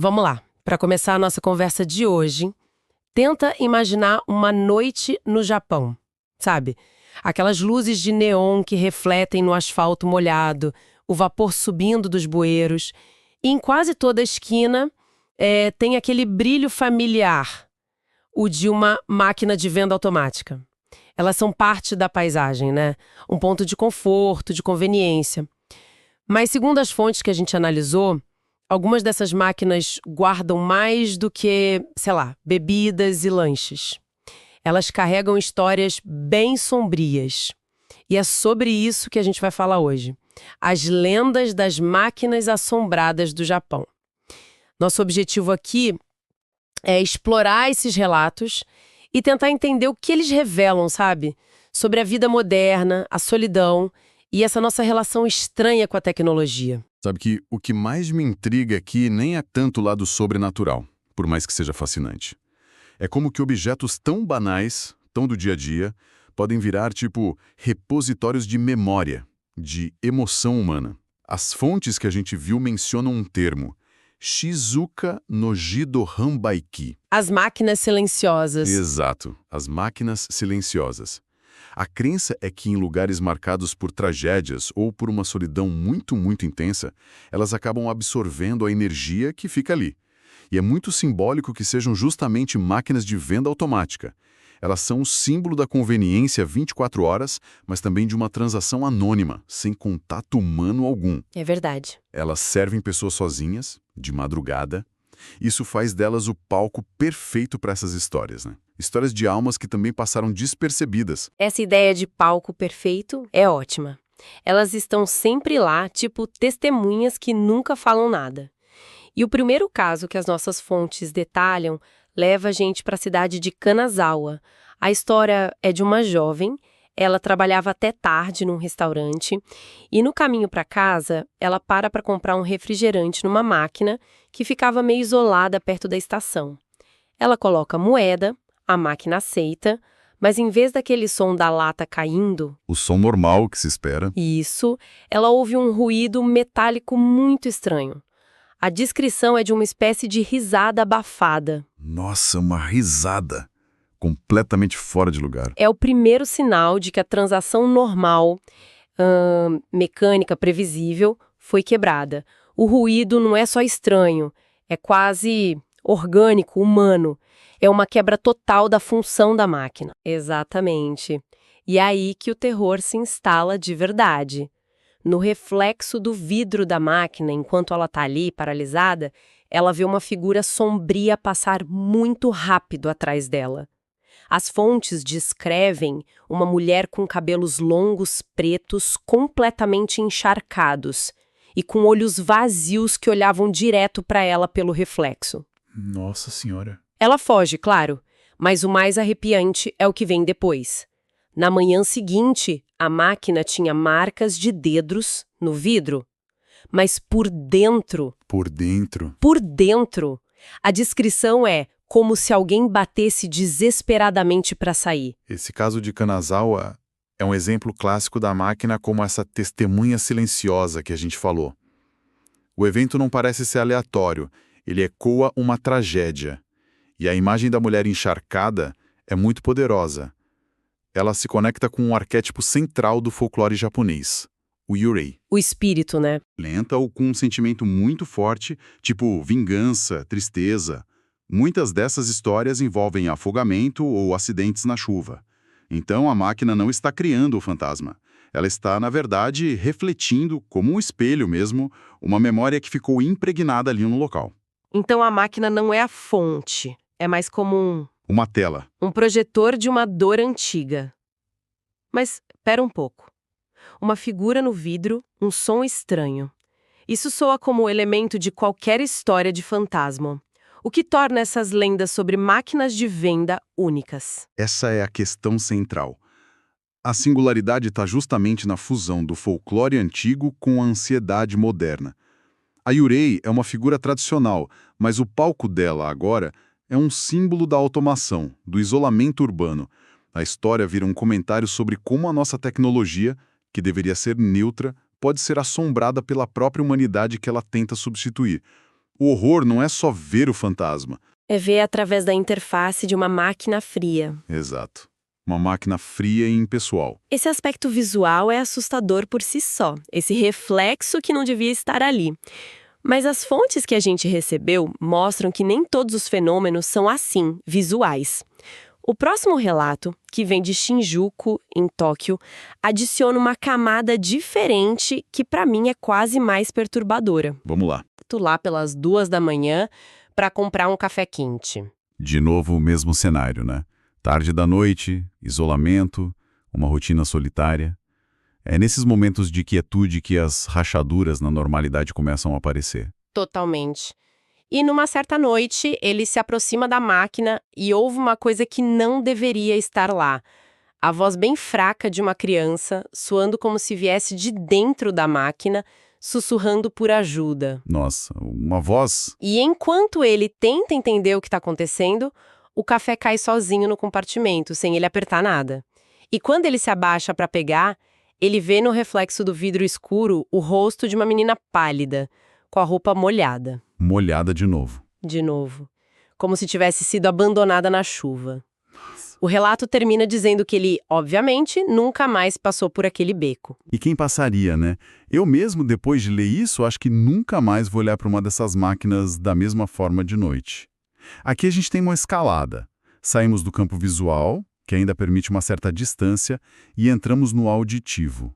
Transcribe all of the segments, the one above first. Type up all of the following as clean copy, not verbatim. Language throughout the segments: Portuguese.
Vamos lá. Para começar a nossa conversa de hoje, tenta imaginar uma noite no Japão, sabe? Aquelas luzes de neon que refletem no asfalto molhado, o vapor subindo dos bueiros. E em quase toda a esquina tem aquele brilho familiar, o de uma máquina de venda automática. Elas são parte da paisagem, né? Um ponto de conforto, de conveniência. Mas segundo as fontes que a gente analisou, algumas dessas máquinas guardam mais do que, sei lá, bebidas e lanches. Elas carregam histórias bem sombrias. E é sobre isso que a gente vai falar hoje. As lendas das máquinas assombradas do Japão. Nosso objetivo aqui é explorar esses relatos e tentar entender o que eles revelam, sabe? Sobre a vida moderna, a solidão e essa nossa relação estranha com a tecnologia. Sabe que o que mais me intriga aqui nem é tanto o lado sobrenatural, por mais que seja fascinante. É como que objetos tão banais, tão do dia a dia, podem virar, tipo, repositórios de memória, de emoção humana. As fontes que a gente viu mencionam um termo, Shizuka no Jido Hanbaiki. As máquinas silenciosas. Exato, as máquinas silenciosas. A crença é que em lugares marcados por tragédias ou por uma solidão muito, muito intensa, elas acabam absorvendo a energia que fica ali. E é muito simbólico que sejam justamente máquinas de venda automática. Elas são o símbolo da conveniência 24 horas, mas também de uma transação anônima, sem contato humano algum. É verdade. Elas servem pessoas sozinhas, de madrugada. Isso faz delas o palco perfeito para essas histórias, né? Histórias de almas que também passaram despercebidas. Essa ideia de palco perfeito é ótima. Elas estão sempre lá, tipo testemunhas que nunca falam nada. E o primeiro caso que as nossas fontes detalham leva a gente para a cidade de Kanazawa. A história é de uma jovem, ela trabalhava até tarde num restaurante e no caminho para casa ela para comprar um refrigerante numa máquina que ficava meio isolada perto da estação. Ela coloca a moeda, a máquina aceita, mas em vez daquele som da lata caindo... O som normal que se espera. Isso, ela ouve um ruído metálico muito estranho. A descrição é de uma espécie de risada abafada. Nossa, uma risada. Completamente fora de lugar. É o primeiro sinal de que a transação normal, mecânica, previsível, foi quebrada. O ruído não é só estranho, é quase orgânico, humano. É uma quebra total da função da máquina. Exatamente. E é aí que o terror se instala de verdade. No reflexo do vidro da máquina, enquanto ela está ali, paralisada, ela vê uma figura sombria passar muito rápido atrás dela. As fontes descrevem uma mulher com cabelos longos pretos, completamente encharcados, e com olhos vazios que olhavam direto para ela pelo reflexo. Nossa Senhora. Ela foge, claro, mas o mais arrepiante é o que vem depois. Na manhã seguinte, a máquina tinha marcas de dedos no vidro. Mas por dentro... Por dentro? Por dentro, a descrição é como se alguém batesse desesperadamente para sair. Esse caso de Kanazawa é um exemplo clássico da máquina como essa testemunha silenciosa que a gente falou. O evento não parece ser aleatório, ele ecoa uma tragédia. E a imagem da mulher encharcada é muito poderosa. Ela se conecta com um arquétipo central do folclore japonês, o yurei. O espírito, né? Lenta ou com um sentimento muito forte, tipo vingança, tristeza. Muitas dessas histórias envolvem afogamento ou acidentes na chuva. Então a máquina não está criando o fantasma. Ela está, na verdade, refletindo, como um espelho mesmo, uma memória que ficou impregnada ali no local. Então a máquina não é a fonte, é mais como uma tela. Um projetor de uma dor antiga. Mas, pera um pouco. Uma figura no vidro, um som estranho. Isso soa como elemento de qualquer história de fantasma. O que torna essas lendas sobre máquinas de venda únicas. Essa é a questão central. A singularidade está justamente na fusão do folclore antigo com a ansiedade moderna. A yurei é uma figura tradicional, mas o palco dela agora é um símbolo da automação, do isolamento urbano. A história vira um comentário sobre como a nossa tecnologia, que deveria ser neutra, pode ser assombrada pela própria humanidade que ela tenta substituir. O horror não é só ver o fantasma. É ver através da interface de uma máquina fria. Exato. Uma máquina fria e impessoal. Esse aspecto visual é assustador por si só, esse reflexo que não devia estar ali. Mas as fontes que a gente recebeu mostram que nem todos os fenômenos são assim, visuais. O próximo relato, que vem de Shinjuku, em Tóquio, adiciona uma camada diferente que para mim é quase mais perturbadora. Vamos lá. Tô lá pelas 2 da manhã para comprar um café quente. De novo o mesmo cenário, né? Tarde da noite, isolamento, uma rotina solitária. É nesses momentos de quietude que as rachaduras na normalidade começam a aparecer. Totalmente. E numa certa noite, ele se aproxima da máquina e ouve uma coisa que não deveria estar lá. A voz bem fraca de uma criança, soando como se viesse de dentro da máquina, sussurrando por ajuda. Nossa, uma voz... E enquanto ele tenta entender o que está acontecendo, o café cai sozinho no compartimento, sem ele apertar nada. E quando ele se abaixa para pegar, ele vê no reflexo do vidro escuro o rosto de uma menina pálida, com a roupa molhada. molhada de novo. De novo. Como se tivesse sido abandonada na chuva. O relato termina dizendo que ele, obviamente, nunca mais passou por aquele beco. E quem passaria, né? Eu mesmo, depois de ler isso, acho que nunca mais vou olhar para uma dessas máquinas da mesma forma de noite. Aqui a gente tem uma escalada. Saímos do campo visual, que ainda permite uma certa distância, e entramos no auditivo.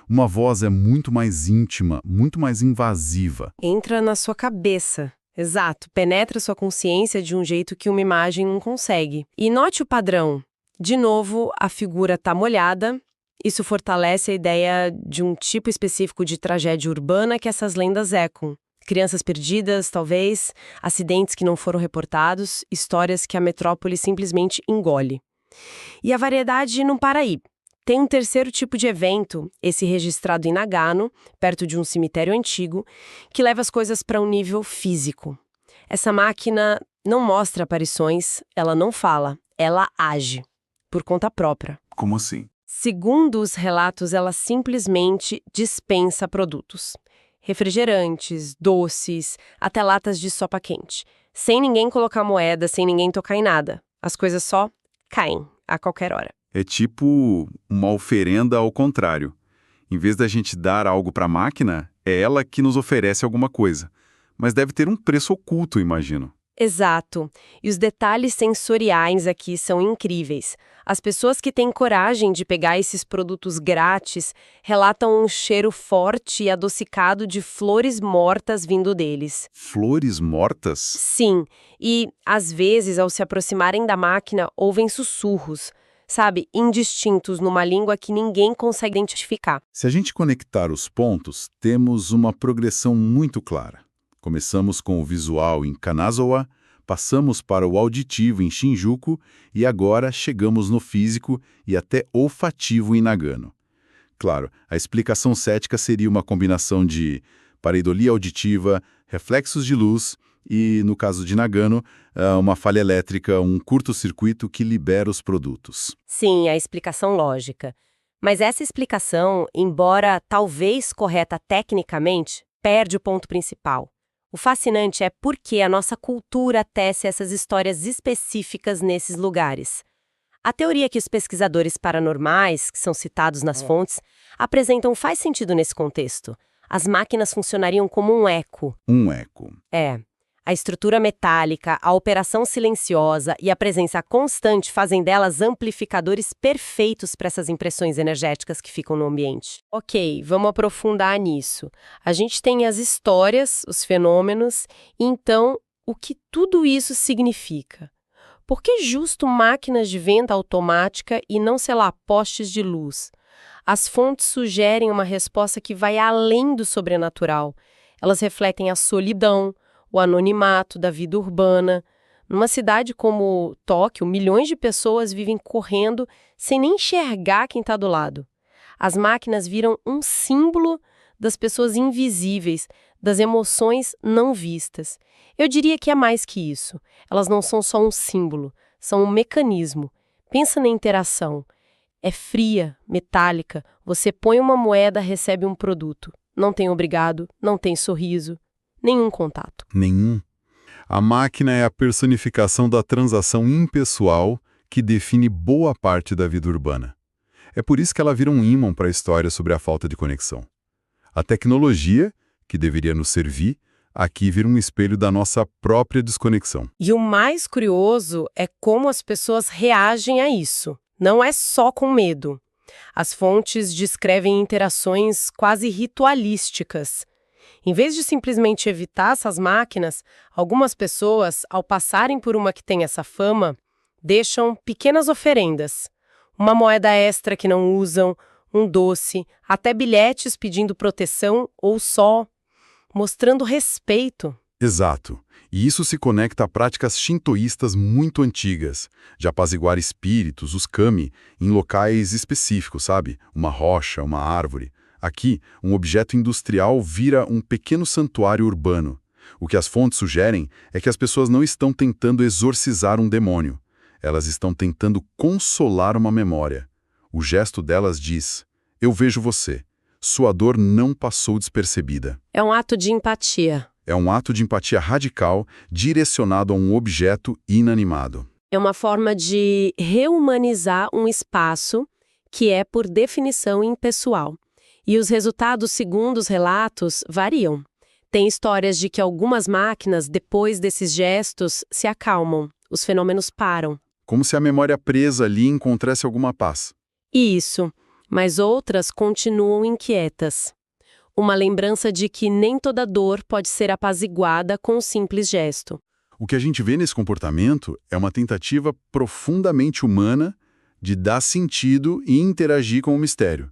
Uma voz é muito mais íntima, muito mais invasiva. Entra na sua cabeça. Exato, penetra sua consciência de um jeito que uma imagem não consegue. E note o padrão. De novo, a figura está molhada. Isso fortalece a ideia de um tipo específico de tragédia urbana que essas lendas ecam. Crianças perdidas, talvez, acidentes que não foram reportados, histórias que a metrópole simplesmente engole. E a variedade não para aí. Tem um terceiro tipo de evento, esse registrado em Nagano, perto de um cemitério antigo, que leva as coisas para um nível físico. Essa máquina não mostra aparições, ela não fala, ela age, por conta própria. Como assim? Segundo os relatos, ela simplesmente dispensa produtos. Refrigerantes, doces, até latas de sopa quente. Sem ninguém colocar moeda, sem ninguém tocar em nada. As coisas só caem, a qualquer hora. É tipo uma oferenda ao contrário. Em vez da gente dar algo para a máquina, é ela que nos oferece alguma coisa. Mas deve ter um preço oculto, imagino. Exato. E os detalhes sensoriais aqui são incríveis. As pessoas que têm coragem de pegar esses produtos grátis relatam um cheiro forte e adocicado de flores mortas vindo deles. Flores mortas? Sim, e às vezes, ao se aproximarem da máquina, ouvem sussurros, sabe, indistintos numa língua que ninguém consegue identificar. Se a gente conectar os pontos, temos uma progressão muito clara. Começamos com o visual em Kanazawa, passamos para o auditivo em Shinjuku e agora chegamos no físico e até olfativo em Nagano. Claro, a explicação cética seria uma combinação de pareidolia auditiva, reflexos de luz e, no caso de Nagano, uma falha elétrica, um curto-circuito que libera os produtos. Sim, a explicação lógica. Mas essa explicação, embora talvez correta tecnicamente, perde o ponto principal. O fascinante é porque a nossa cultura tece essas histórias específicas nesses lugares. A teoria que os pesquisadores paranormais, que são citados nas fontes, apresentam faz sentido nesse contexto. As máquinas funcionariam como um eco. Um eco. É. A estrutura metálica, a operação silenciosa e a presença constante fazem delas amplificadores perfeitos para essas impressões energéticas que ficam no ambiente. Ok, vamos aprofundar nisso. A gente tem as histórias, os fenômenos, e então o que tudo isso significa? Por que justo máquinas de venda automática e não, sei lá, postes de luz? As fontes sugerem uma resposta que vai além do sobrenatural. Elas refletem a solidão, o anonimato da vida urbana. Numa cidade como Tóquio, milhões de pessoas vivem correndo sem nem enxergar quem está do lado. As máquinas viram um símbolo das pessoas invisíveis, das emoções não vistas. Eu diria que é mais que isso. Elas não são só um símbolo, são um mecanismo. Pensa na interação. É fria, metálica. Você põe uma moeda, recebe um produto. Não tem obrigado, não tem sorriso. nenhum contato. Nenhum. A máquina é a personificação da transação impessoal que define boa parte da vida urbana. É por isso que ela vira um ímã para a história sobre a falta de conexão. A tecnologia, que deveria nos servir, aqui vira um espelho da nossa própria desconexão. E o mais curioso é como as pessoas reagem a isso. Não é só com medo. As fontes descrevem interações quase ritualísticas. Em vez de simplesmente evitar essas máquinas, algumas pessoas, ao passarem por uma que tem essa fama, deixam pequenas oferendas. Uma moeda extra que não usam, um doce, até bilhetes pedindo proteção ou só mostrando respeito. Exato. E isso se conecta a práticas shintoístas muito antigas, de apaziguar espíritos, os kami, em locais específicos, sabe? Uma rocha, uma árvore. Aqui, um objeto industrial vira um pequeno santuário urbano. O que as fontes sugerem é que as pessoas não estão tentando exorcizar um demônio. Elas estão tentando consolar uma memória. O gesto delas diz: eu vejo você. Sua dor não passou despercebida. É um ato de empatia. É um ato de empatia radical direcionado a um objeto inanimado. É uma forma de reumanizar um espaço que é, por definição, impessoal. E os resultados, segundo os relatos, variam. Tem histórias de que algumas máquinas, depois desses gestos, se acalmam. Os fenômenos param. Como se a memória presa ali encontrasse alguma paz. Isso. Mas outras continuam inquietas. Uma lembrança de que nem toda dor pode ser apaziguada com um simples gesto. O que a gente vê nesse comportamento é uma tentativa profundamente humana de dar sentido e interagir com o mistério.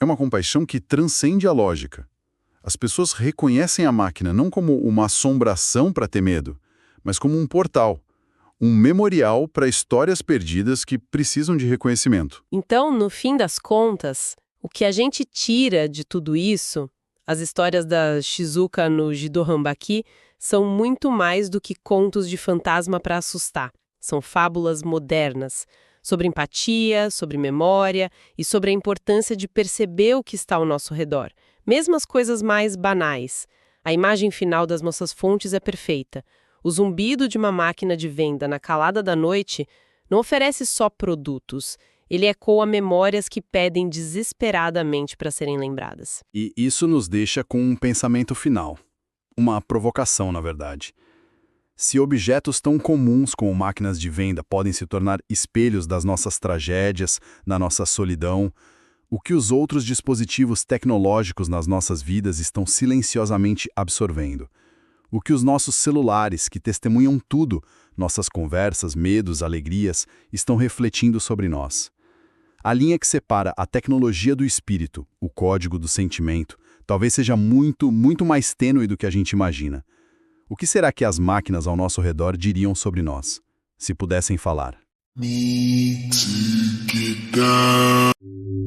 É uma compaixão que transcende a lógica. As pessoas reconhecem a máquina não como uma assombração para ter medo, mas como um portal. Um memorial para histórias perdidas que precisam de reconhecimento. Então, no fim das contas, o que a gente tira de tudo isso, as histórias da Shizuka no Jidō Hambaki, são muito mais do que contos de fantasma para assustar. São fábulas modernas, sobre empatia, sobre memória e sobre a importância de perceber o que está ao nosso redor, mesmo as coisas mais banais. A imagem final das nossas fontes é perfeita. O zumbido de uma máquina de venda na calada da noite não oferece só produtos. Ele ecoa memórias que pedem desesperadamente para serem lembradas. E isso nos deixa com um pensamento final. Uma provocação, na verdade. Se objetos tão comuns como máquinas de venda podem se tornar espelhos das nossas tragédias, da nossa solidão, o que os outros dispositivos tecnológicos nas nossas vidas estão silenciosamente absorvendo? O que os nossos celulares, que testemunham tudo, nossas conversas, medos, alegrias, estão refletindo sobre nós? A linha que separa a tecnologia do espírito, o código do sentimento, talvez seja muito, muito mais tênue do que a gente imagina. O que será que as máquinas ao nosso redor diriam sobre nós, se pudessem falar? Me to get down.